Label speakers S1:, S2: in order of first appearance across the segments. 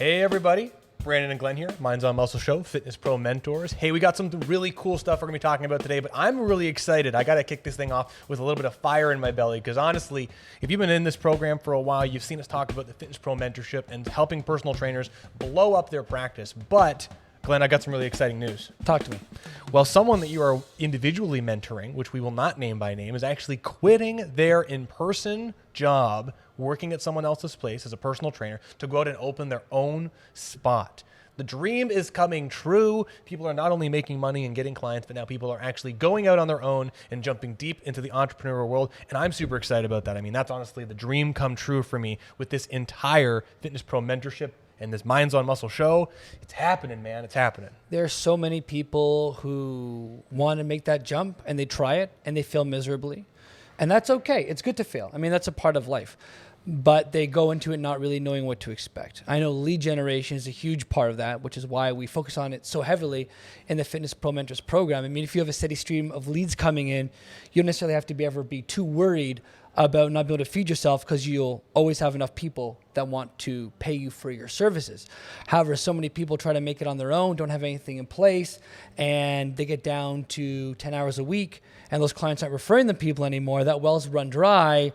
S1: Hey everybody, Brandon and Glenn here, Minds on Muscle Show, Fitness Pro Mentors. Hey, we got some really cool stuff we're gonna be talking about today, but I'm really excited. I gotta kick this thing off with a little bit of fire in my belly, because honestly, if you've been in this program for a while, you've seen us talk about the Fitness Pro Mentorship and helping personal trainers blow up their practice. But Glenn, I got some really exciting news.
S2: Talk to me.
S1: Well, someone that you are individually mentoring, which we will not name by name, is actually quitting their in-person job, working at someone else's place as a personal trainer, to go out and open their own spot. The dream is coming true. People are not only making money and getting clients, but now people are actually going out on their own and jumping deep into the entrepreneurial world. And I'm super excited about that. I mean, that's honestly the dream come true for me with this entire Fitness Pro mentorship and this Minds on Muscle show. It's happening, man. It's happening.
S2: There are so many people who want to make that jump and they try it and they fail miserably. And that's okay. It's good to fail. I mean, that's a part of life. But they go into it not really knowing what to expect. I know lead generation is a huge part of that, which is why we focus on it so heavily in the Fitness Pro Mentors program. I mean, if you have a steady stream of leads coming in, you don't necessarily have to ever be too worried about not being able to feed yourself, because you'll always have enough people that want to pay you for your services. However, so many people try to make it on their own, don't have anything in place, and they get down to 10 hours a week, and those clients aren't referring them people anymore. That well's run dry,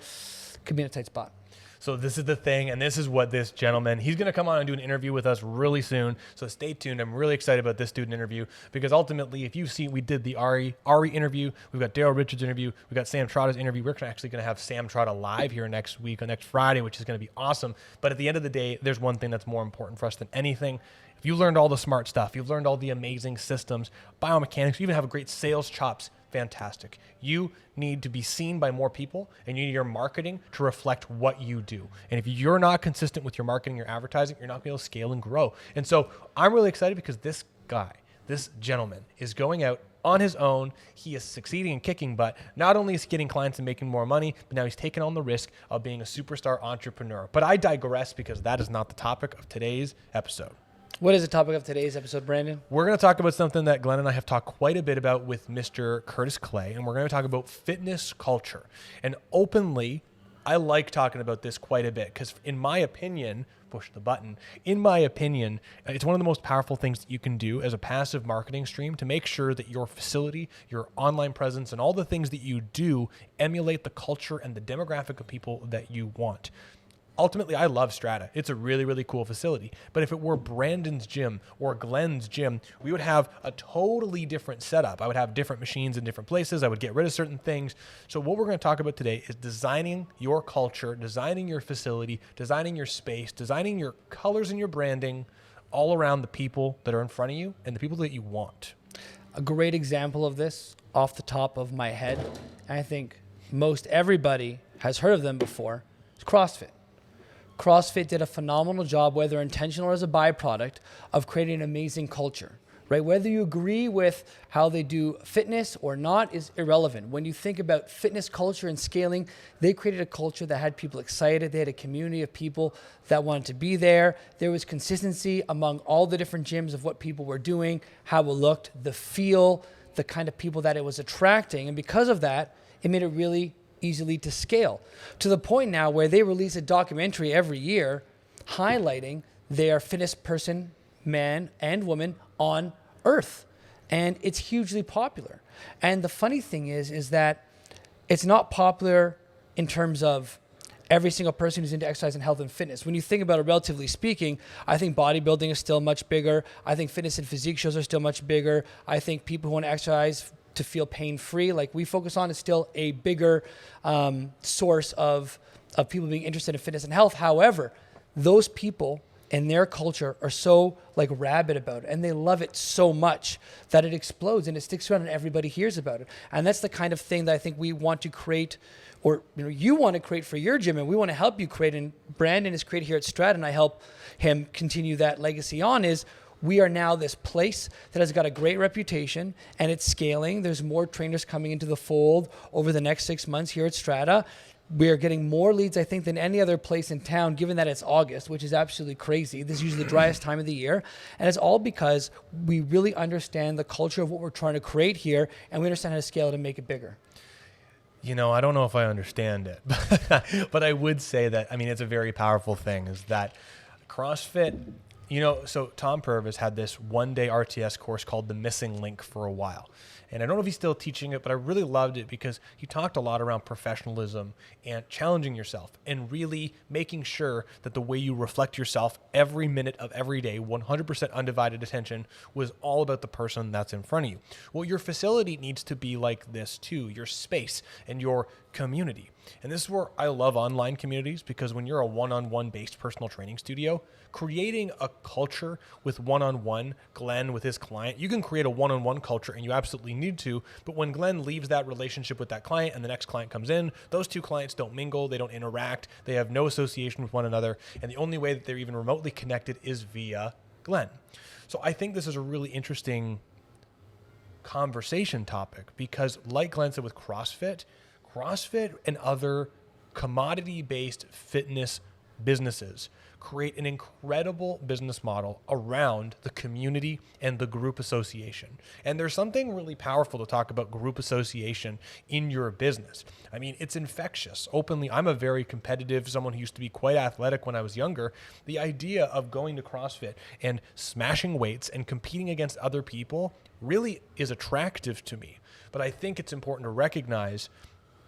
S2: could be in a tight spot.
S1: So this is the thing, and this is what this gentleman, he's going to come on and do an interview with us really soon. So stay tuned. I'm really excited about this student interview, because ultimately, if you've seen, we did the Ari interview. We've got Daryl Richards' interview. We've got Sam Trotta's interview. We're actually going to have Sam Trotta live here next week, on next Friday, which is going to be awesome. But at the end of the day, there's one thing that's more important for us than anything. If you learned all the smart stuff, you've learned all the amazing systems, biomechanics, you even have great sales chops, fantastic. You need to be seen by more people, and you need your marketing to reflect what you do. And if you're not consistent with your marketing, your advertising, you're not going to be able to scale and grow. And so I'm really excited, because this guy, this gentleman, is going out on his own. He is succeeding and kicking butt. Not only is he getting clients and making more money, but now he's taking on the risk of being a superstar entrepreneur. But I digress, because that is not the topic of today's episode.
S2: What is the topic of today's episode, Brandon?
S1: We're going to talk about something that Glenn and I have talked quite a bit about with Mr. Curtis Clay, and we're going to talk about fitness culture. And openly, I like talking about this quite a bit, because in my opinion, push the button, in my opinion, it's one of the most powerful things that you can do as a passive marketing stream to make sure that your facility, your online presence, and all the things that you do emulate the culture and the demographic of people that you want. Ultimately, I love Strata. It's a really, really cool facility. But if it were Brandon's gym or Glenn's gym, we would have a totally different setup. I would have different machines in different places. I would get rid of certain things. So what we're going to talk about today is designing your culture, designing your facility, designing your space, designing your colors and your branding all around the people that are in front of you and the people that you want.
S2: A great example of this off the top of my head, and I think most everybody has heard of them before, is CrossFit. CrossFit did a phenomenal job, whether intentional or as a byproduct, of creating an amazing culture, right? Whether you agree with how they do fitness or not is irrelevant. When you think about fitness culture and scaling, they created a culture that had people excited. They had a community of people that wanted to be there. There was consistency among all the different gyms of what people were doing, how it looked, the feel, the kind of people that it was attracting. And because of that, it made it really easily to scale, to the point now where they release a documentary every year highlighting their fittest person, man and woman on earth. And it's hugely popular. And the funny thing is that it's not popular in terms of every single person who's into exercise and health and fitness. When you think about it, relatively speaking, I think bodybuilding is still much bigger. I think fitness and physique shows are still much bigger. I think people who want to exercise to feel pain-free, like we focus on, is still a bigger source of people being interested in fitness and health. However, those people and their culture are so like rabid about it, and they love it so much that it explodes and it sticks around and everybody hears about it. And that's the kind of thing that I think we want to create, or you want to create for your gym, and we want to help you create. And Brandon is created here at Strat, and I help him continue that legacy on. Is we are now this place that has got a great reputation, and it's scaling. There's more trainers coming into the fold over the next 6 months here at Strata. We are getting more leads, I think, than any other place in town, given that it's August, which is absolutely crazy. This is usually the driest time of the year. And it's all because we really understand the culture of what we're trying to create here, and we understand how to scale it and make it bigger.
S1: You know, I don't know if I understand it, but I would say that, I mean, it's a very powerful thing, is that CrossFit So Tom Purvis had this one-day RTS course called The Missing Link for a while. And I don't know if he's still teaching it, but I really loved it because he talked a lot around professionalism and challenging yourself and really making sure that the way you reflect yourself every minute of every day, 100% undivided attention, was all about the person that's in front of you. Well, your facility needs to be like this too, your space and your community. And this is where I love online communities, because when you're a one-on-one based personal training studio, creating a culture with one-on-one, Glenn with his client, you can create a one-on-one culture and you absolutely need to, but when Glenn leaves that relationship with that client and the next client comes in, those two clients don't mingle, they don't interact, they have no association with one another, and the only way that they're even remotely connected is via Glenn. So I think this is a really interesting conversation topic, because like Glenn said with CrossFit and other commodity-based fitness businesses create an incredible business model around the community and the group association. And there's something really powerful to talk about group association in your business. I mean, it's infectious. Openly, I'm a very competitive, someone who used to be quite athletic when I was younger. The idea of going to CrossFit and smashing weights and competing against other people really is attractive to me. But I think it's important to recognize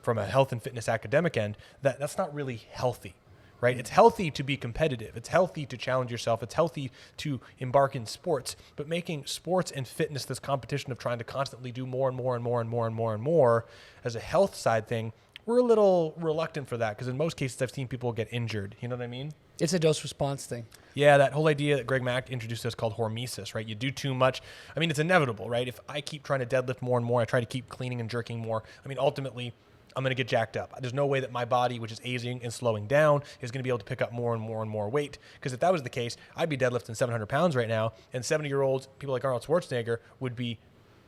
S1: from a health and fitness academic end that that's not really healthy. Right? It's healthy to be competitive. It's healthy to challenge yourself. It's healthy to embark in sports, but making sports and fitness this competition of trying to constantly do more and more and more and more and more and more as a health side thing, we're a little reluctant for that, because in most cases I've seen people get injured. You know what I mean?
S2: It's a dose response thing.
S1: Yeah, that whole idea that Greg Mack introduced us called hormesis, right? You do too much. I mean, it's inevitable, right? If I keep trying to deadlift more and more, I try to keep cleaning and jerking more. I mean, ultimately, I'm going to get jacked up. There's no way that my body, which is aging and slowing down, is going to be able to pick up more and more and more weight. Because if that was the case, I'd be deadlifting 700 pounds right now, and 70-year-olds, people like Arnold Schwarzenegger, would be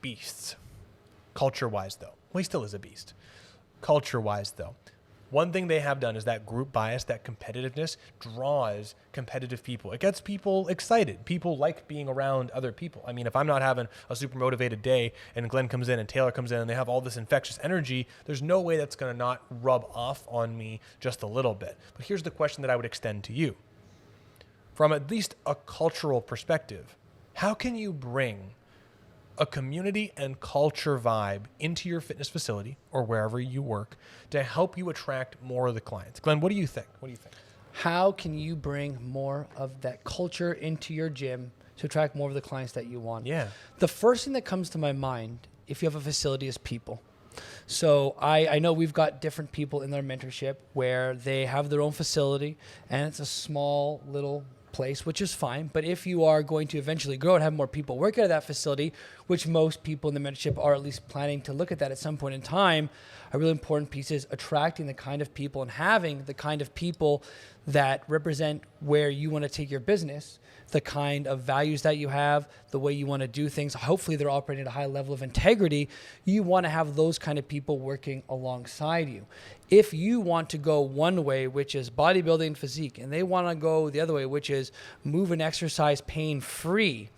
S1: beasts. Culture-wise, though. Well, he still is a beast. Culture-wise, though. One thing they have done is that group bias, that competitiveness, draws competitive people. It gets people excited. People like being around other people. I mean, if I'm not having a super motivated day and Glenn comes in and Taylor comes in and they have all this infectious energy, there's no way that's going to not rub off on me just a little bit. But here's the question that I would extend to you. From at least a cultural perspective, how can you bring a community and culture vibe into your fitness facility or wherever you work to help you attract more of the clients? Glenn, what do you think?
S2: How can you bring more of that culture into your gym to attract more of the clients that you want?
S1: Yeah.
S2: The first thing that comes to my mind, if you have a facility, is people. So I know we've got different people in their mentorship where they have their own facility and it's a small little place, which is fine. But if you are going to eventually grow and have more people work out of that facility, which most people in the mentorship are at least planning to look at that at some point in time, a really important piece is attracting the kind of people and having the kind of people that represent where you want to take your business, the kind of values that you have, the way you want to do things. Hopefully they're operating at a high level of integrity. You want to have those kind of people working alongside you. If you want to go one way, which is bodybuilding physique, and they want to go the other way, which is move and exercise pain-free,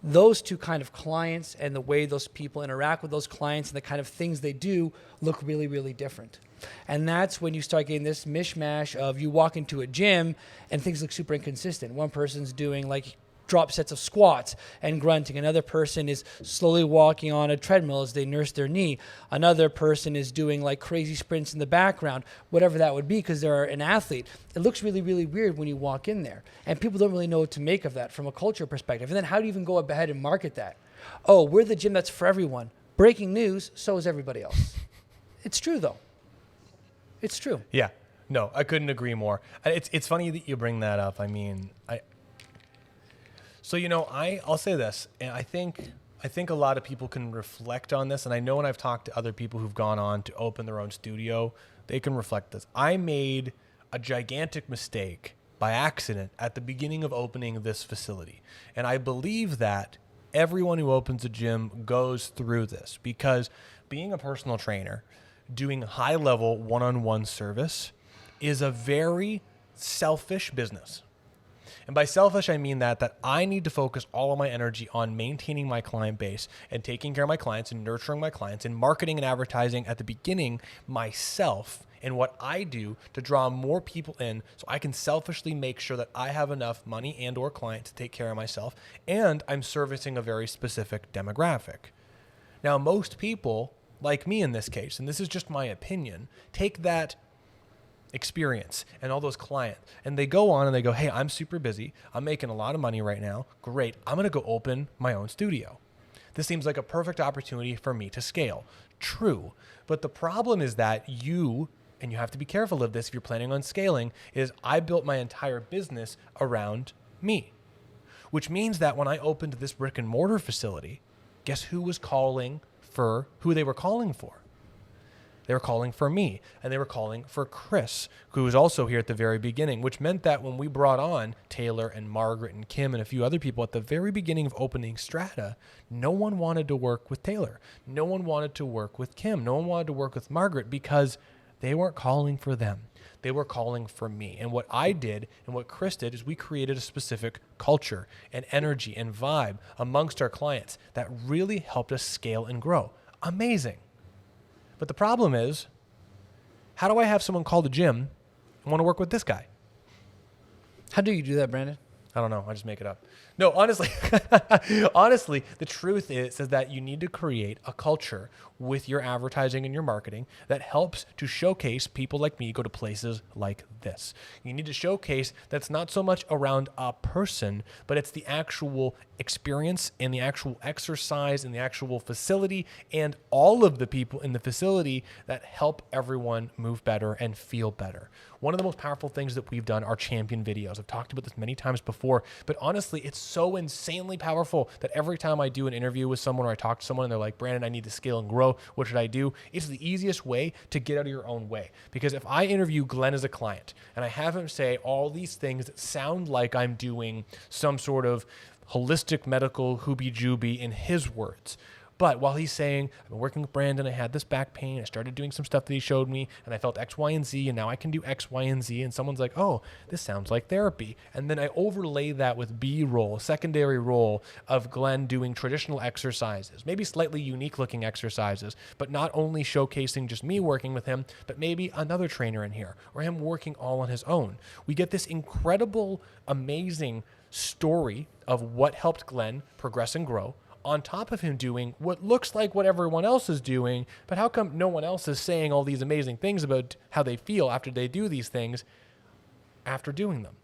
S2: those two kind of clients and the way those people interact with those clients and the kind of things they do look really, really different. And that's when you start getting this mishmash of you walk into a gym and things look super inconsistent. One person's doing like drop sets of squats and grunting. Another person is slowly walking on a treadmill as they nurse their knee. Another person is doing like crazy sprints in the background, whatever that would be, because they're an athlete. It looks really, really weird when you walk in there. And people don't really know what to make of that from a culture perspective. And then how do you even go ahead and market that? Oh, we're the gym that's for everyone. Breaking news, so is everybody else. It's true, though. It's true.
S1: Yeah. No, I couldn't agree more. It's funny that you bring that up. I mean, I'll say this, and I think a lot of people can reflect on this, and I know when I've talked to other people who've gone on to open their own studio, they can reflect this. I made a gigantic mistake by accident at the beginning of opening this facility, and I believe that everyone who opens a gym goes through this, because being a personal trainer, doing high-level one-on-one service is a very selfish business. And by selfish, I mean that I need to focus all of my energy on maintaining my client base and taking care of my clients and nurturing my clients and marketing and advertising at the beginning myself and what I do to draw more people in so I can selfishly make sure that I have enough money and or client to take care of myself, and I'm servicing a very specific demographic. Now, most people, like me in this case, and this is just my opinion, take that experience and all those clients and they go on and they go, hey, I'm super busy. I'm making a lot of money right now. Great. I'm going to go open my own studio. This seems like a perfect opportunity for me to scale. True. But the problem is that you have to be careful of this if you're planning on scaling, is I built my entire business around me, which means that when I opened this brick and mortar facility, guess who was calling for who they were calling for? They were calling for me, and they were calling for Chris, who was also here at the very beginning, which meant that when we brought on Taylor and Margaret and Kim and a few other people at the very beginning of opening Strata, no one wanted to work with Taylor. No one wanted to work with Kim. No one wanted to work with Margaret because they weren't calling for them. They were calling for me. And what I did and what Chris did is we created a specific culture and energy and vibe amongst our clients that really helped us scale and grow. Amazing. But the problem is, how do I have someone call the gym and want to work with this guy?
S2: How do you do that, Brandon?
S1: I don't know. I just make it up. No, honestly, honestly, the truth is that you need to create a culture with your advertising and your marketing that helps to showcase people like me go to places like this. You need to showcase that's not so much around a person, but it's the actual experience and the actual exercise and the actual facility and all of the people in the facility that help everyone move better and feel better. One of the most powerful things that we've done are champion videos. I've talked about this many times before, but honestly, it's so insanely powerful that every time I do an interview with someone or I talk to someone and they're like, Brandon, I need to scale and grow. What should I do? It's the easiest way to get out of your own way. Because if I interview Glenn as a client and I have him say all these things that sound like I'm doing some sort of holistic medical hoobie-jooby in his words, but while he's saying, I've been working with Brandon, I had this back pain, I started doing some stuff that he showed me, and I felt X, Y, and Z, and now I can do X, Y, and Z, and someone's like, oh, this sounds like therapy. And then I overlay that with B-roll, secondary roll of Glenn doing traditional exercises, maybe slightly unique looking exercises, but not only showcasing just me working with him, but maybe another trainer in here, or him working all on his own. We get this incredible, amazing story of what helped Glenn progress and grow, on top of him doing what looks like what everyone else is doing, but how come no one else is saying all these amazing things about how they feel after they do these things after doing them?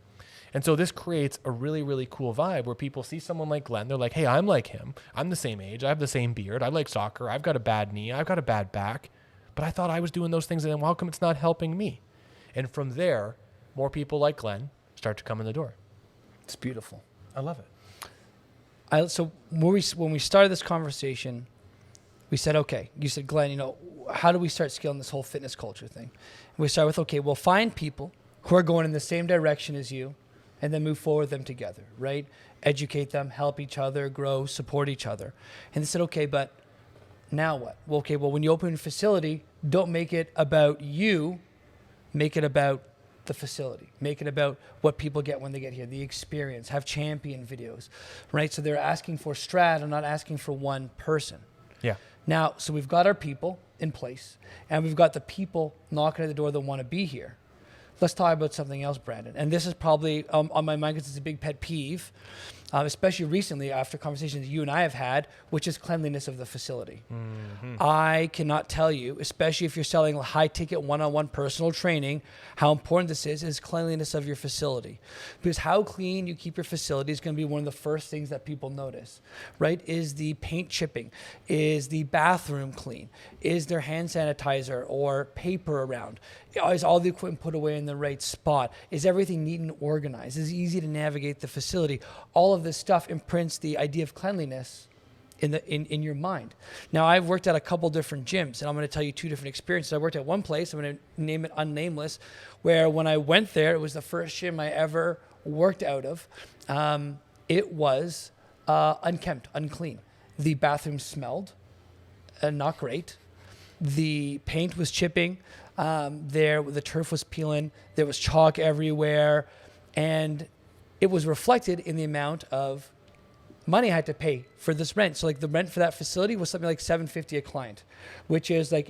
S1: And so this creates a really, really cool vibe where people see someone like Glenn, they're like, hey, I'm like him. I'm the same age. I have the same beard. I like soccer. I've got a bad knee. I've got a bad back. But I thought I was doing those things, and how come it's not helping me? And from there, more people like Glenn start to come in the door.
S2: It's beautiful.
S1: I love it.
S2: So when we started this conversation, we said, okay, you said, Glenn, how do we start scaling this whole fitness culture thing? And we start with, okay, we'll find people who are going in the same direction as you and then move forward with them together, right? Educate them, help each other, grow, support each other. And they said, okay, but now what? Well, when you open a facility, don't make it about you, make it about the facility. Make it about what people get when they get here, the experience, have champion videos, right? So they're asking for strat and not asking for one person.
S1: Yeah.
S2: Now, so we've got our people in place and we've got the people knocking at the door that want to be here. Let's talk about something else, Brandon. And this is probably on my mind because it's a big pet peeve, especially recently after conversations you and I have had, which is cleanliness of the facility. Mm-hmm. I cannot tell you, especially if you're selling high-ticket one-on-one personal training, how important this is cleanliness of your facility. Because how clean you keep your facility is going to be one of the first things that people notice, right? Is the paint chipping? Is the bathroom clean? Is there hand sanitizer or paper around? Is all the equipment put away in the right spot? Is everything neat and organized? Is it easy to navigate the facility? All of this stuff imprints the idea of cleanliness in your mind. Now, I've worked at a couple different gyms, and I'm going to tell you two different experiences. I worked at one place, I'm going to name it unnameless, where when I went there, it was the first gym I ever worked out of. It was unkempt, unclean. The bathroom smelled not great. The paint was chipping. The turf was peeling. There was chalk everywhere. And it was reflected in the amount of money I had to pay for this rent. So like the rent for that facility was something like $750 a client, which is like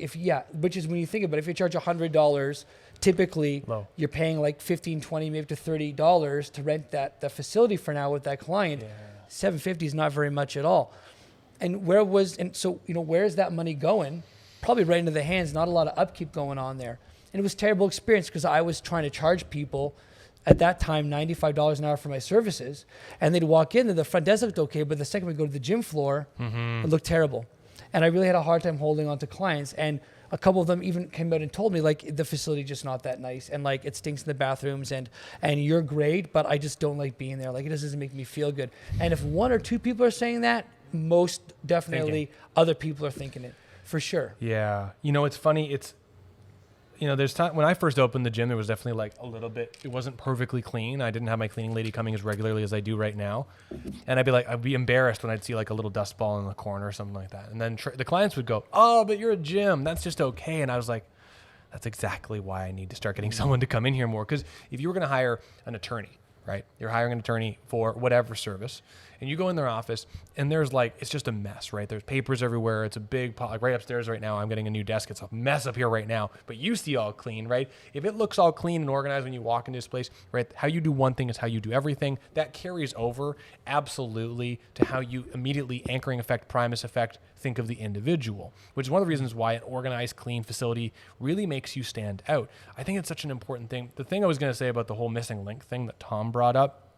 S2: which is when you think about it, if you charge $100, typically
S1: Low.
S2: you're paying like $15, $20, maybe to $30 to rent the facility for now with that client.
S1: Yeah.
S2: $750 is not very much at all. And so where's that money going? Probably right into the hands, not a lot of upkeep going on there. And it was a terrible experience because I was trying to charge people at that time $95 an hour for my services, and they'd walk in and the front desk looked okay, but the second we go to the gym floor, it looked terrible. And I really had a hard time holding on to clients, and a couple of them even came out and told me like the facility just not that nice, and like it stinks in the bathrooms, and you're great, but I just don't like being there. Like it just doesn't make me feel good. And if one or two people are saying that, most definitely other people are thinking it for sure.
S1: Yeah. It's funny. There's time when I first opened the gym, there was definitely like a little bit, it wasn't perfectly clean. I didn't have my cleaning lady coming as regularly as I do right now. And I'd be embarrassed when I'd see like a little dust ball in the corner or something like that. And then the clients would go, "Oh, but you're a gym. That's just okay." And I was like, that's exactly why I need to start getting someone to come in here more. Because if you were going to hire an attorney, right? You're hiring an attorney for whatever service, and you go in their office, and there's like, it's just a mess, right? There's papers everywhere. It's a big pot, like right upstairs right now. I'm getting a new desk. It's a mess up here right now, but you see all clean, right? If it looks all clean and organized when you walk into this place, right? How you do one thing is how you do everything. That carries over absolutely to how you immediately anchoring effect, primus effect, think of the individual, which is one of the reasons why an organized, clean facility really makes you stand out. I think it's such an important thing. The thing I was going to say about the whole missing link thing that Tom brought up,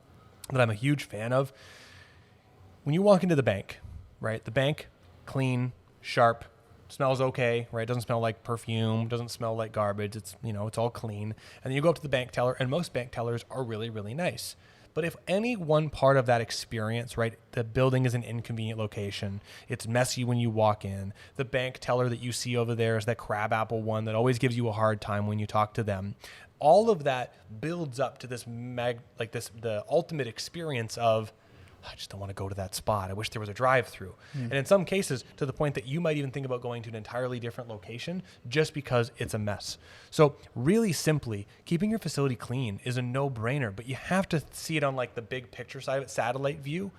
S1: that I'm a huge fan of, when you walk into the bank, right? The bank, clean, sharp, smells okay, right? Doesn't smell like perfume, doesn't smell like garbage. It's, it's all clean. And then you go up to the bank teller, and most bank tellers are really, really nice. But if any one part of that experience, right, the building is an inconvenient location, it's messy when you walk in, the bank teller that you see over there is that crabapple one that always gives you a hard time when you talk to them, all of that builds up to the ultimate experience of, I just don't want to go to that spot. I wish there was a drive-through. And in some cases, to the point that you might even think about going to an entirely different location just because it's a mess. So really simply, keeping your facility clean is a no-brainer, but you have to see it on like the big picture side of it, satellite view.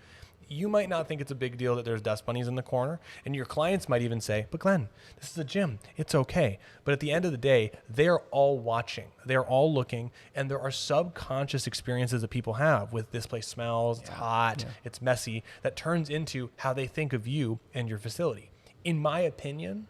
S1: You might not think it's a big deal that there's dust bunnies in the corner, and your clients might even say, "But Glenn, this is a gym. It's okay." But at the end of the day, they're all watching. They're all looking, and there are subconscious experiences that people have with this place smells, it's hot, it's messy, that turns into how they think of you and your facility. In my opinion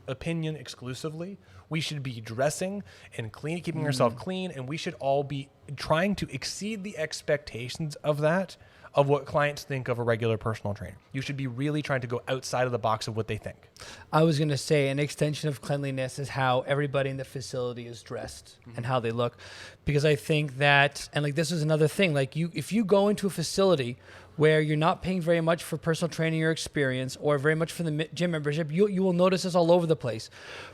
S1: exclusively, we should be dressing and clean, keeping ourselves clean, and we should all be trying to exceed the expectations of that, of what clients think of a regular personal trainer. You should be really trying to go outside of the box of what they think.
S2: I was going to say an extension of cleanliness is how everybody in the facility is dressed and how they look. Because I think that, and like this is another thing, like if you go into a facility where you're not paying very much for personal training or experience or very much for the gym membership, you will notice this all over the place.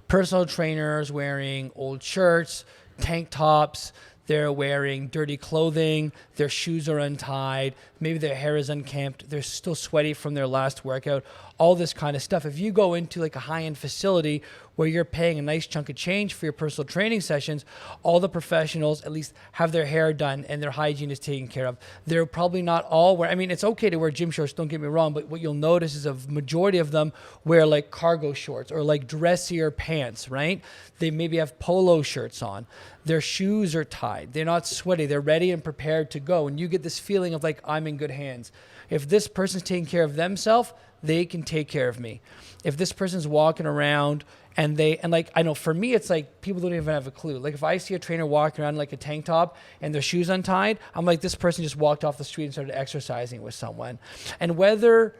S2: Personal trainers wearing old shirts, tank tops, they're wearing dirty clothing, their shoes are untied, maybe their hair is unkempt, they're still sweaty from their last workout, all this kind of stuff. If you go into like a high-end facility where you're paying a nice chunk of change for your personal training sessions, all the professionals at least have their hair done and their hygiene is taken care of. They're probably not all it's okay to wear gym shorts, don't get me wrong, but what you'll notice is a majority of them wear like cargo shorts or like dressier pants, right? They maybe have polo shirts on. Their shoes are tied. They're not sweaty. They're ready and prepared to go. And you get this feeling of like, I'm in good hands. If this person's taking care of themselves, they can take care of me. If this person's walking around and I know for me, it's like people don't even have a clue. Like if I see a trainer walking around in like a tank top and their shoes untied, I'm like, this person just walked off the street and started exercising with someone. And whether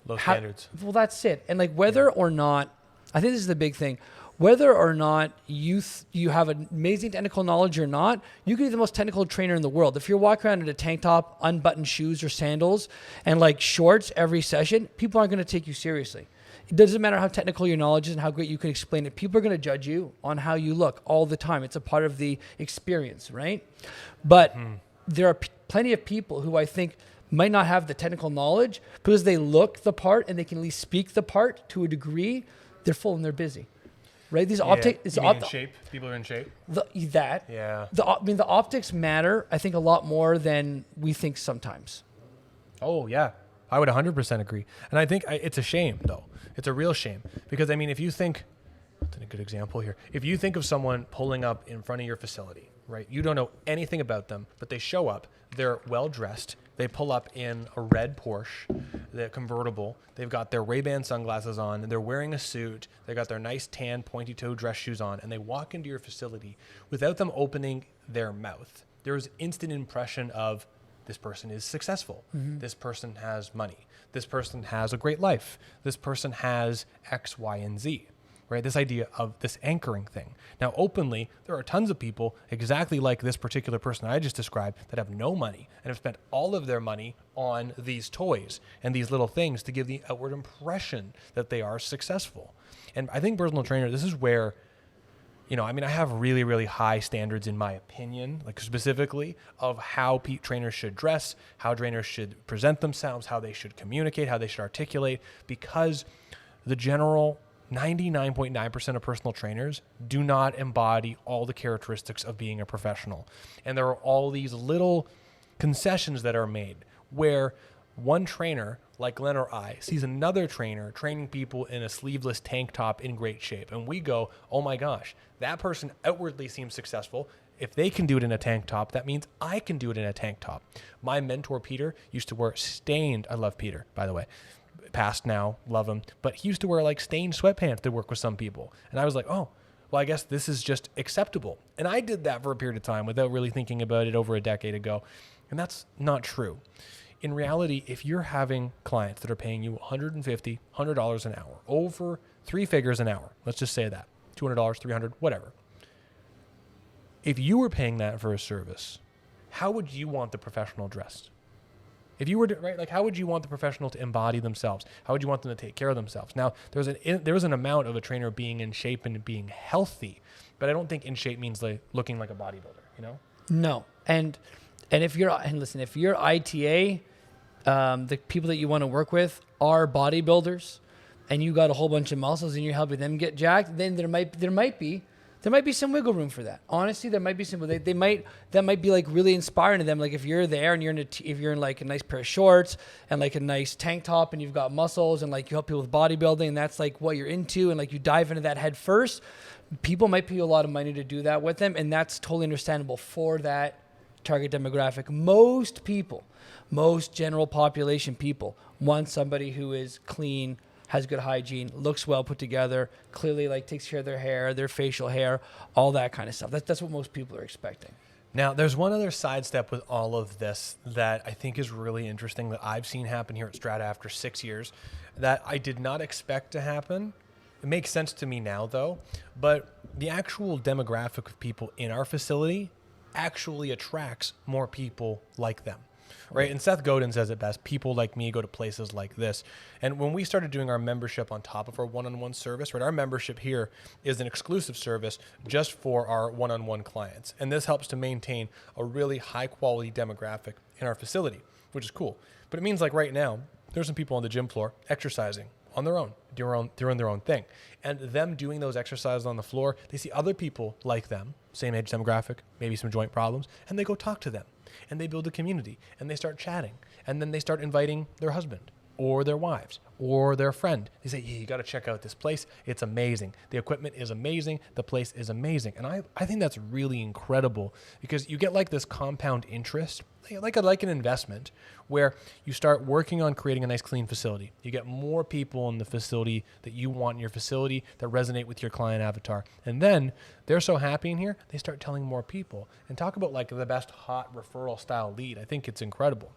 S1: low standards.
S2: Well, that's it. And like whether or not, I think this is the big thing. Whether or not you have an amazing technical knowledge or not, you can be the most technical trainer in the world. If you're walking around in a tank top, unbuttoned shoes or sandals, and like shorts every session, people aren't going to take you seriously. It doesn't matter how technical your knowledge is and how great you can explain it. People are going to judge you on how you look all the time. It's a part of the experience, right? But there are plenty of people who I think might not have the technical knowledge because they look the part and they can at least speak the part to a degree. They're full and they're busy. right? These
S1: Yeah.
S2: optics,
S1: You mean in shape? People are in shape.
S2: I mean, the optics matter, I think, a lot more than we think sometimes.
S1: Oh, yeah. I would 100% agree. And I think it's a shame, though. It's a real shame. Because, I mean, if you think, that's a good example here. If you think of someone pulling up in front of your facility, right? You don't know anything about them, but they show up. They're well-dressed. They pull up in a red Porsche, the convertible. They've got their Ray-Ban sunglasses on. They're wearing a suit. They got their nice tan pointy-toe dress shoes on. And they walk into your facility without them opening their mouth. There's instant impression of, this person is successful. This person has money. This person has a great life. This person has X, Y, and Z, right? This idea of this anchoring thing. Now, openly, there are tons of people exactly like this particular person I just described that have no money and have spent all of their money on these toys and these little things to give the outward impression that they are successful. And I think personal trainer, this is where, I mean, I have really, really high standards in my opinion, like specifically of how trainers should dress, how trainers should present themselves, how they should communicate, how they should articulate, because the general 99.9% of personal trainers do not embody all the characteristics of being a professional. And there are all these little concessions that are made where one trainer, like Glenn or I, sees another trainer training people in a sleeveless tank top in great shape. And we go, oh my gosh, that person outwardly seems successful. If they can do it in a tank top, that means I can do it in a tank top. My mentor, Peter, used to wear I love Peter, by the way, passed now, love him. But he used to wear like stained sweatpants to work with some people. And I was like, oh, well, I guess this is just acceptable. And I did that for a period of time without really thinking about it over a decade ago. And that's not true. In reality, if you're having clients that are paying you $150, $100 an hour, over 3 figures an hour, let's just say that, $200, $300, whatever. If you were paying that for a service, how would you want the professional dressed? If you were to, right, like how would you want the professional to embody themselves? How would you want them to take care of themselves? Now, there's an amount of a trainer being in shape and being healthy, but I don't think in shape means like looking like a bodybuilder,
S2: No. And if you're ITA, the people that you want to work with are bodybuilders and you got a whole bunch of muscles and you're helping them get jacked, then there might be some wiggle room for that. Honestly, there might be some. That might be like really inspiring to them. Like if you're there and if you're in like a nice pair of shorts and like a nice tank top and you've got muscles and like you help people with bodybuilding and that's like what you're into and like you dive into that head first, people might pay you a lot of money to do that with them, and that's totally understandable for that target demographic. Most general population people want somebody who is clean, has good hygiene, looks well put together, clearly like takes care of their hair, their facial hair, all that kind of stuff. That's what most people are expecting.
S1: Now, there's one other sidestep with all of this that I think is really interesting that I've seen happen here at Strata after 6 years that I did not expect to happen. It makes sense to me now, though, but the actual demographic of people in our facility actually attracts more people like them. Right. And Seth Godin says it best. People like me go to places like this. And when we started doing our membership on top of our one-on-one service, right, our membership here is an exclusive service just for our one-on-one clients. And this helps to maintain a really high quality demographic in our facility, which is cool. But it means like right now, there's some people on the gym floor exercising on their own, doing their own thing. And them doing those exercises on the floor, they see other people like them, same age demographic, maybe some joint problems, and they go talk to them. And they build a community and they start chatting. And then they start inviting their husband or their wives or their friend. They say, yeah, you got to check out this place. It's amazing. The equipment is amazing. The place is amazing. And I think that's really incredible because you get like this compound interest, like an investment where you start working on creating a nice clean facility. You get more people in the facility that you want in your facility that resonate with your client avatar. And then they're so happy in here, they start telling more people. And talk about like the best hot referral style lead. I think it's incredible.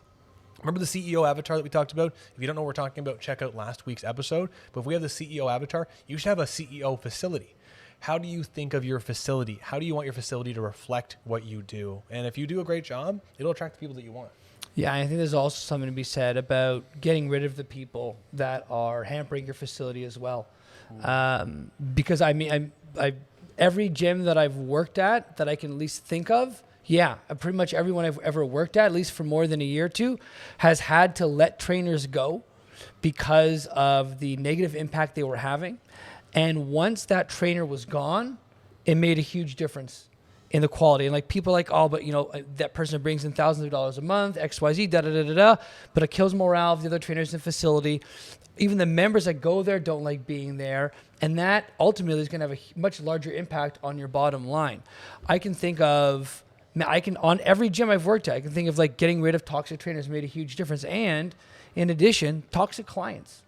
S1: Remember the CEO avatar that we talked about? If you don't know what we're talking about, check out last week's episode. But if we have the CEO avatar, you should have a CEO facility. How do you think of your facility? How do you want your facility to reflect what you do? And if you do a great job, it'll attract the people that you want. Yeah,
S2: I think there's also something to be said about getting rid of the people that are hampering your facility as well. Because I mean, every gym that I've worked at that I can at least think of, pretty much everyone I've ever worked at least for more than a year or two, has had to let trainers go because of the negative impact they were having. And once that trainer was gone, it made a huge difference in the quality. And like people are like, oh, but that person brings in thousands of dollars a month, XYZ, da da da da da, but it kills morale of the other trainers in the facility. Even the members that go there don't like being there. And that ultimately is going to have a much larger impact on your bottom line. On every gym I've worked at, I can think of like getting rid of toxic trainers made a huge difference. And in addition, toxic clients.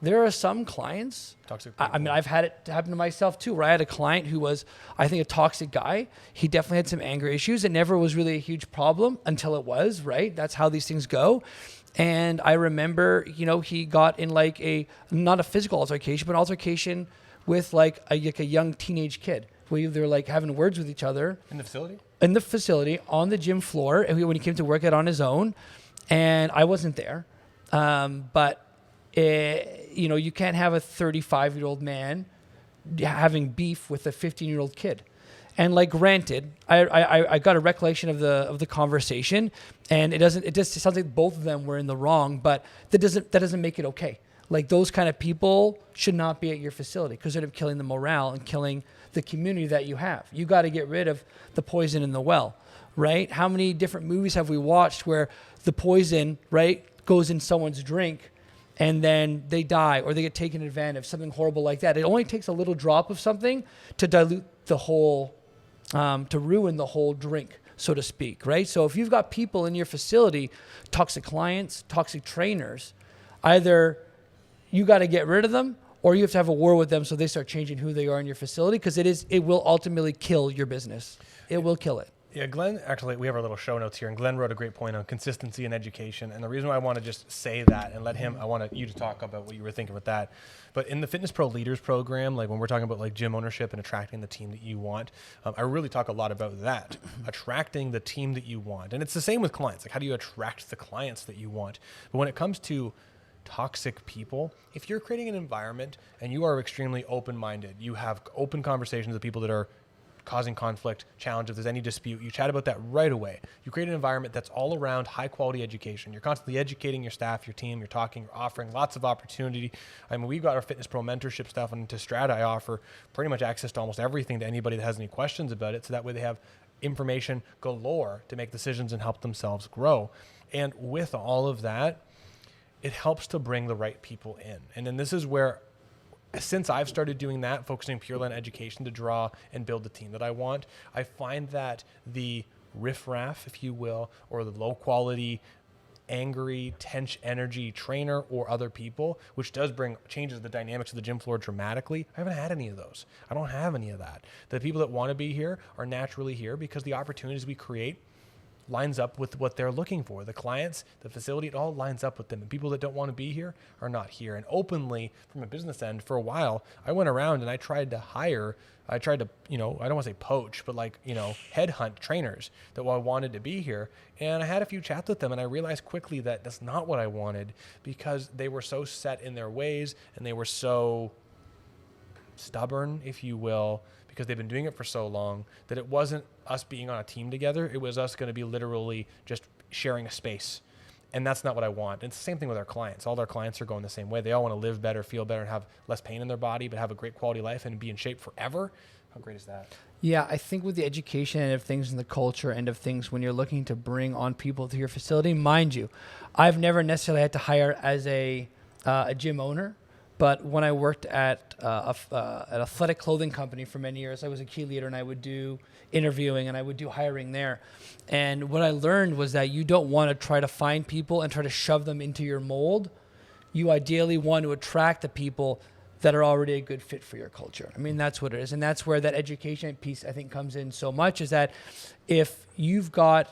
S2: There are some clients,
S1: Toxic
S2: I mean, I've had it happen to myself too, where I had a client who was, I think, a toxic guy. He definitely had some anger issues. It never was really a huge problem until it was, right? That's how these things go. And I remember, he got in like not a physical altercation, but an altercation with like a young teenage kid. Where they're like having words with each other.
S1: In the facility?
S2: In the facility, on the gym floor, and when he came to work out on his own. And I wasn't there. But you can't have a 35-year-old man having beef with a 15-year-old kid. And like, granted, I got a recollection of the conversation, and it just sounds like both of them were in the wrong, but that doesn't make it okay. Like, those kind of people should not be at your facility because they're killing the morale and killing the community that you have. You got to get rid of the poison in the well, right? How many different movies have we watched where the poison, right, goes in someone's drink and then they die or they get taken advantage of, something horrible like that? It only takes a little drop of something to dilute the whole, to ruin the whole drink, so to speak, right? So if you've got people in your facility, toxic clients, toxic trainers, either you got to get rid of them or you have to have a war with them so they start changing who they are in your facility, because it will ultimately kill your business. It will kill it.
S1: Yeah, Glenn, actually, we have our little show notes here, and Glenn wrote a great point on consistency in education. And the reason why I want to just say that and let him, I want you to talk about what you were thinking with that. But in the Fitness Pro Leaders program, like when we're talking about like gym ownership and attracting the team that you want, I really talk a lot about that, attracting the team that you want. And it's the same with clients. Like, how do you attract the clients that you want? But when it comes to toxic people, if you're creating an environment and you are extremely open-minded, you have open conversations with people that are causing conflict, challenge, if there's any dispute, you chat about that right away. You create an environment that's all around high quality education. You're constantly educating your staff, your team, you're talking, you're offering lots of opportunity. I mean, we've got our Fitness Pro mentorship stuff, and to Strata, I offer pretty much access to almost everything to anybody that has any questions about it. So that way they have information galore to make decisions and help themselves grow. And with all of that, it helps to bring the right people in. And then this is where, since I've started doing that, focusing purely on education to draw and build the team that I want, I find that the riffraff, if you will, or the low quality, angry, tense energy trainer or other people, which does changes the dynamics of the gym floor dramatically. I haven't had any of those. I don't have any of that. The people that want to be here are naturally here because the opportunities we create lines up with what they're looking for. The clients, the facility, it all lines up with them. And people that don't want to be here are not here. And openly, from a business end, for a while, I went around and I tried to, I don't want to say poach, but headhunt trainers that wanted to be here. And I had a few chats with them, and I realized quickly that that's not what I wanted, because they were so set in their ways and they were so stubborn, if you will, because they've been doing it for so long, that it wasn't us being on a team together. It was us going to be literally just sharing a space. And that's not what I want. It's the same thing with our clients. All their clients are going the same way. They all want to live better, feel better, and have less pain in their body, but have a great quality life and be in shape forever. How great is that? Yeah,
S2: I think with the education end of things and the culture end of things, when you're looking to bring on people to your facility, mind you, I've never necessarily had to hire as a gym owner. But when I worked at an athletic clothing company for many years, I was a key leader, and I would do interviewing and I would do hiring there. And what I learned was that you don't want to try to find people and try to shove them into your mold. You ideally want to attract the people that are already a good fit for your culture. I mean, that's what it is. And that's where that education piece, I think, comes in so much, is that if you've got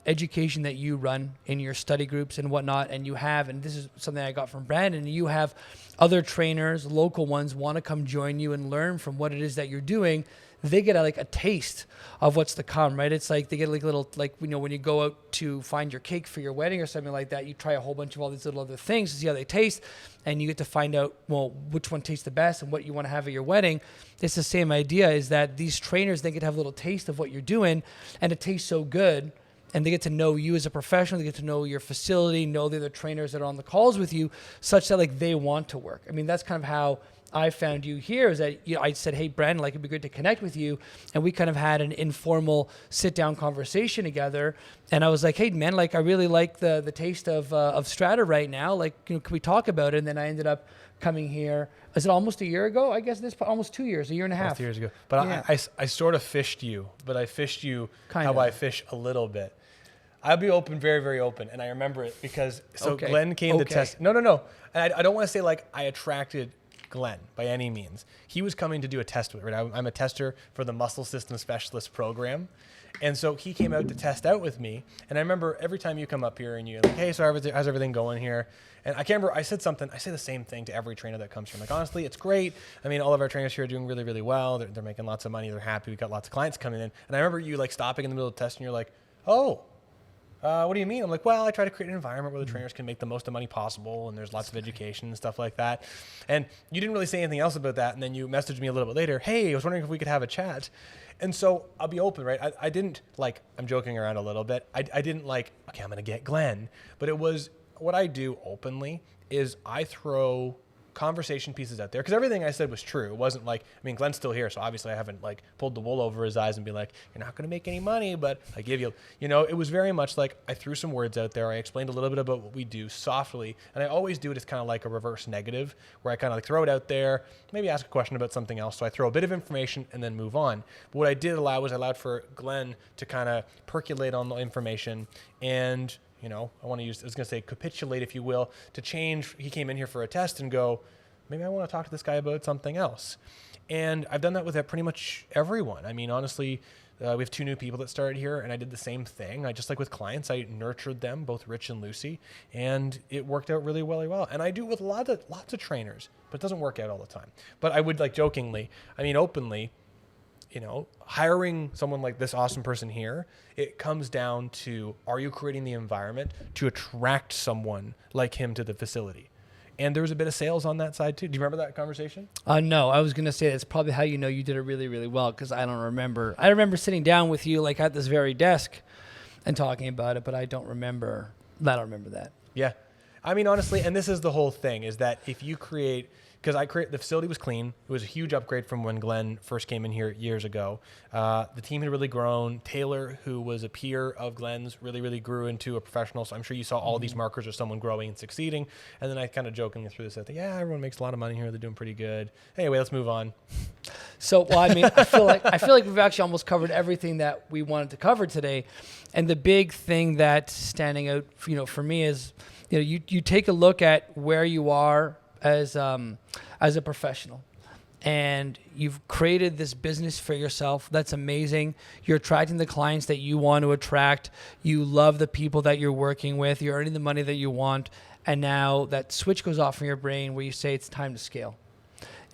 S2: education that you run in your study groups and whatnot, and you have, and this is something I got from Brandon, you have other trainers, local ones, want to come join you and learn from what it is that you're doing, they get a taste of what's to come, right? It's like they get like little, when you go out to find your cake for your wedding or something like that, you try a whole bunch of all these little other things to see how they taste, and you get to find out, well, which one tastes the best and what you want to have at your wedding. It's the same idea, is that these trainers, they get to have a little taste of what you're doing, and it tastes so good, and they get to know you as a professional, they get to know your facility, know the other trainers that are on the calls with you, such that they want to work. I mean, that's kind of how I found you here is that I said, hey, Brandon, like it'd be great to connect with you. And we kind of had an informal sit down conversation together. And I was like, hey, man, like I really like the taste of Strata right now. Like, can we talk about it? And then I ended up coming here. Is it almost a year ago? I guess almost 2 years, a year and a half.
S1: 2 years ago. But
S2: Yeah.
S1: I sort of fished you, but I fished you
S2: Kind
S1: how
S2: of.
S1: I fish a little bit. I'll be open, very, very open. And I remember it because,
S2: Okay.
S1: Glenn came to
S2: Okay.
S1: test. No. And I don't want to say like I attracted Glenn by any means. He was coming to do a test with, right? I'm a tester for the muscle system specialist program. And so he came out to test out with me. And I remember every time you come up here and you're like, hey, so how's everything going here? And I can't remember, I said something, I say the same thing to every trainer that comes here. I'm like, honestly, it's great. I mean, all of our trainers here are doing really, really well. They're making lots of money. They're happy. We've got lots of clients coming in. And I remember you like stopping in the middle of the test and you're like, oh, what do you mean? I'm like, well, I try to create an environment where the trainers can make the most of money possible, and there's lots of education and stuff like that. And you didn't really say anything else about that, and then you messaged me a little bit later, hey, I was wondering if we could have a chat. And so I'll be open, right? I didn't like, I'm joking around a little bit. I didn't like, okay, I'm going to get Glenn. But it was, what I do openly is I throw conversation pieces out there because everything I said was true. It wasn't like, I mean, Glenn's still here, so obviously I haven't like pulled the wool over his eyes and be like, you're not going to make any money, but I give you, it was very much like I threw some words out there. I explained a little bit about what we do softly, and I always do it as kind of like a reverse negative where I kind of like throw it out there, maybe ask a question about something else. So I throw a bit of information and then move on. But what I did allow was I allowed for Glenn to kind of percolate on the information and I was going to say capitulate, if you will, to change. He came in here for a test and go, maybe I want to talk to this guy about something else. And I've done that with pretty much everyone. I mean, honestly, we have 2 new people that started here, and I did the same thing. I just like with clients, I nurtured them, both Rich and Lucy, and it worked out really, really well. And I do it with lots of trainers, but it doesn't work out all the time. But I would like jokingly, I mean, openly, hiring someone like this awesome person here, it comes down to, are you creating the environment to attract someone like him to the facility? And there was a bit of sales on that side too. Do you remember that conversation?
S2: No, I was going to say that's probably how you did it really, really well because I don't remember. I remember sitting down with you like at this very desk and talking about it, but I don't remember that.
S1: Yeah. I mean, honestly, and this is the whole thing, is that if you create, because the facility was clean. It was a huge upgrade from when Glenn first came in here years ago. The team had really grown. Taylor, who was a peer of Glenn's, really, really grew into a professional. So I'm sure you saw all these markers of someone growing and succeeding. And then I kind of jokingly threw this out there. Yeah, everyone makes a lot of money here. They're doing pretty good. Anyway, let's move on.
S2: So, well, I mean, I feel like we've actually almost covered everything that we wanted to cover today. And the big thing that's standing out, for me is, you take a look at where you are as a professional, and you've created this business for yourself. That's amazing. You're attracting the clients that you want to attract. You love the people that you're working with. You're earning the money that you want. And now that switch goes off in your brain where you say it's time to scale.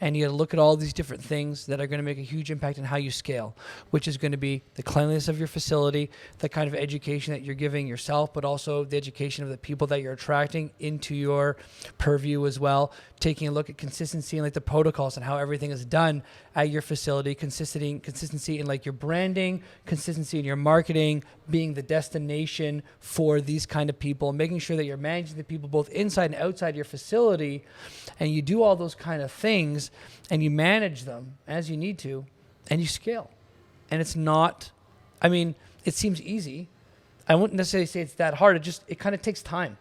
S2: And you got to look at all these different things that are going to make a huge impact on how you scale, which is going to be the cleanliness of your facility, the kind of education that you're giving yourself, but also the education of the people that you're attracting into your purview as well. Taking a look at consistency and like the protocols and how everything is done at your facility, consistency in like your branding, consistency in your marketing, being the destination for these kind of people, making sure that you're managing the people both inside and outside your facility, and you do all those kind of things and you manage them as you need to and you scale. And it's not, I mean, it seems easy. I wouldn't necessarily say it's that hard. It kind of takes time.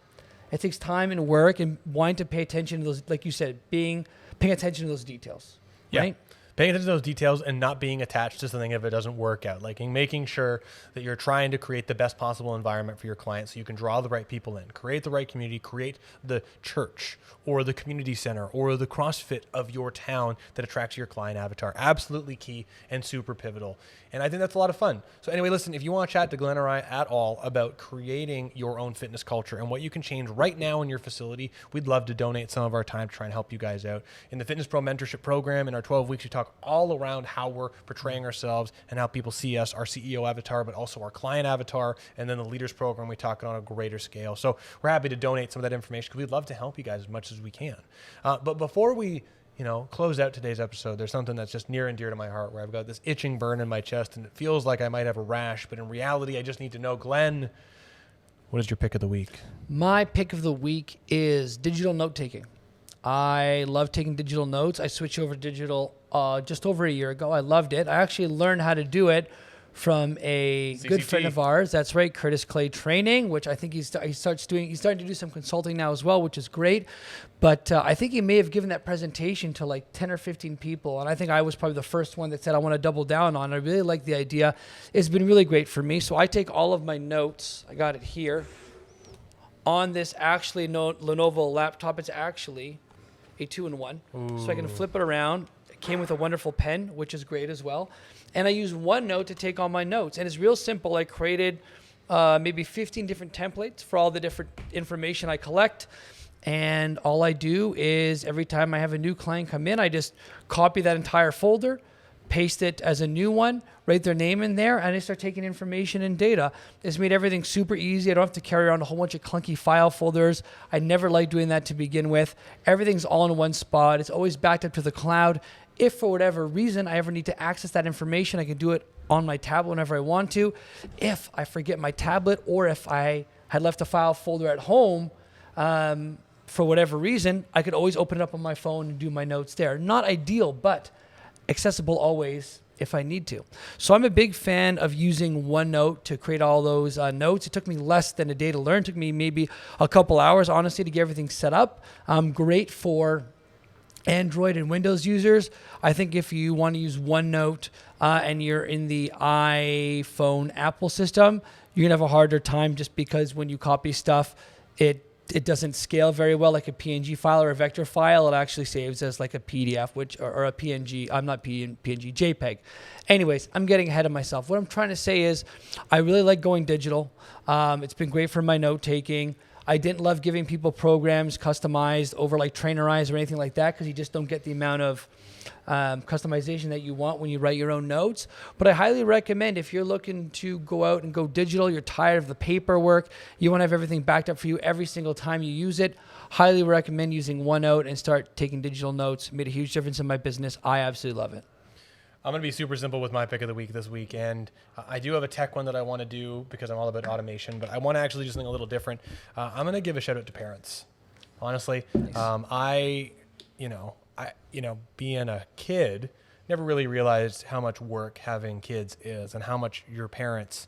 S2: It takes time and work and wanting to pay attention to those, like you said, paying attention to those details, right?
S1: Paying attention to those details and not being attached to something if it doesn't work out. Like making sure that you're trying to create the best possible environment for your clients so you can draw the right people in, create the right community, create the church or the community center or the CrossFit of your town that attracts your client avatar. Absolutely key and super pivotal. And I think that's a lot of fun. So anyway, listen, if you want to chat to Glenn or I at all about creating your own fitness culture and what you can change right now in your facility, we'd love to donate some of our time to try and help you guys out. In the Fitness Pro Mentorship Program, in our 12 weeks, we talk all around how we're portraying ourselves and how people see us, our CEO avatar, but also our client avatar. And then the Leaders Program, we talk on a greater scale. So we're happy to donate some of that information because we'd love to help you guys as much as we can. But before we close out today's episode, there's something that's just near and dear to my heart where I've got this itching burn in my chest and it feels like I might have a rash, but in reality, I just need to know, Glenn, what is your pick of the week?
S2: My pick of the week is digital note-taking. I love taking digital notes. I switched over to digital just over a year ago. I loved it. I actually learned how to do it from a good friend of ours. That's right, Curtis Clay Training, which I think he's starting to do some consulting now as well, which is great. But I think he may have given that presentation to like 10 or 15 people. And I think I was probably the first one that said, I want to double down on it. I really like the idea. It's been really great for me. So I take all of my notes. I got it here on this actually Lenovo laptop. It's actually a 2-in-1. So I can flip it around. It came with a wonderful pen, which is great as well. And I use OneNote to take all my notes. And it's real simple. I created maybe 15 different templates for all the different information I collect. And all I do is every time I have a new client come in, I just copy that entire folder, paste it as a new one, write their name in there, and I start taking information and data. It's made everything super easy. I don't have to carry around a whole bunch of clunky file folders. I never liked doing that to begin with. Everything's all in one spot. It's always backed up to the cloud. If for whatever reason I ever need to access that information, I can do it on my tablet whenever I want to. If I forget my tablet or if I had left a file folder at home, for whatever reason, I could always open it up on my phone and do my notes there. Not ideal, but accessible always if I need to. So I'm a big fan of using OneNote to create all those notes. It took me less than a day to learn. It took me maybe a couple hours, honestly, to get everything set up. Great for Android and Windows users. I think if you want to use OneNote and you're in the iPhone Apple system, you're going to have a harder time just because when you copy stuff, it doesn't scale very well like a PNG file or a vector file. It actually saves as like a PDF, or a PNG. I'm not PNG, JPEG. Anyways, I'm getting ahead of myself. What I'm trying to say is I really like going digital. It's been great for my note taking. I didn't love giving people programs customized over like Trainerize or anything like that because you just don't get the amount of customization that you want when you write your own notes. But I highly recommend if you're looking to go out and go digital, you're tired of the paperwork, you want to have everything backed up for you every single time you use it, highly recommend using OneNote and start taking digital notes. It made a huge difference in my business. I absolutely love it.
S1: I'm going to be super simple with my pick of the week this week. And I do have a tech one that I want to do because I'm all about automation, but I want to actually do something a little different. I'm going to give a shout out to parents. Honestly, nice. Being a kid, never really realized how much work having kids is and how much your parents,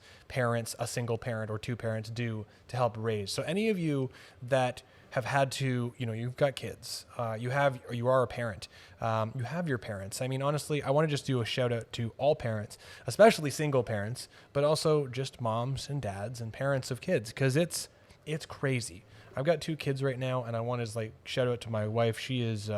S1: a single parent or two parents do to help raise. So any of you that have had to, you've got kids, you are a parent, you have your parents. I mean, honestly, I want to just do a shout out to all parents, especially single parents, but also just moms and dads and parents of kids, because it's crazy. I've got 2 kids right now, and I want to shout out to my wife. She is,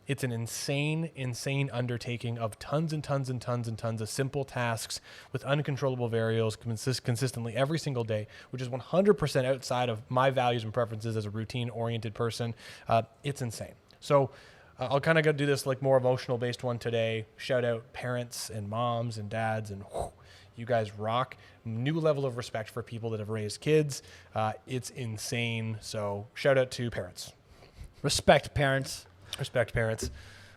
S1: it's an insane undertaking of tons and tons and tons and tons of simple tasks with uncontrollable variables consistently every single day, which is 100% outside of my values and preferences as a routine-oriented person. It's insane. So I'll kind of do this more emotional-based one today. Shout out parents and moms and dads, and you guys rock. New level of respect for people that have raised kids. It's insane. So shout out to parents.
S2: Respect parents.
S1: Respect parents.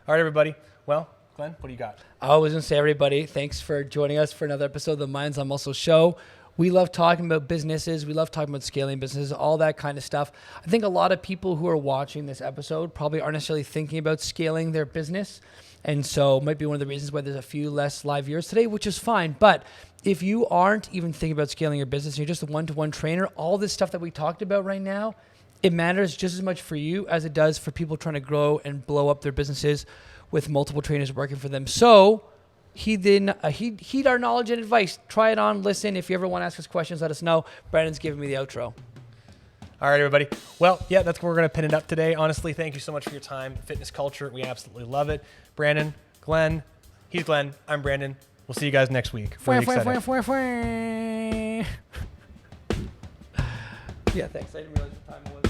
S1: All right, everybody. Well, Glenn, what do you got?
S2: I was going to say, everybody, thanks for joining us for another episode of the Minds on Muscle show. We love talking about businesses. We love talking about scaling businesses, all that kind of stuff. I think a lot of people who are watching this episode probably aren't necessarily thinking about scaling their business. And so it might be one of the reasons why there's a few less live viewers today, which is fine. But if you aren't even thinking about scaling your business, you're just a one-to-one trainer, all this stuff that we talked about right now, it matters just as much for you as it does for people trying to grow and blow up their businesses with multiple trainers working for them. So heed our knowledge and advice. Try it on, listen. If you ever want to ask us questions, let us know. Brandon's giving me the outro.
S1: All right, everybody. Well, yeah, that's where we're going to pin it up today. Honestly, thank you so much for your time. Fitness culture, we absolutely love it. Brandon, Glenn, he's Glenn, I'm Brandon. We'll see you guys next week. Really excited.
S2: Yeah, thanks. I didn't realize what time it was.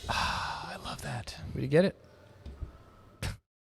S1: I love that.
S2: Did you get it?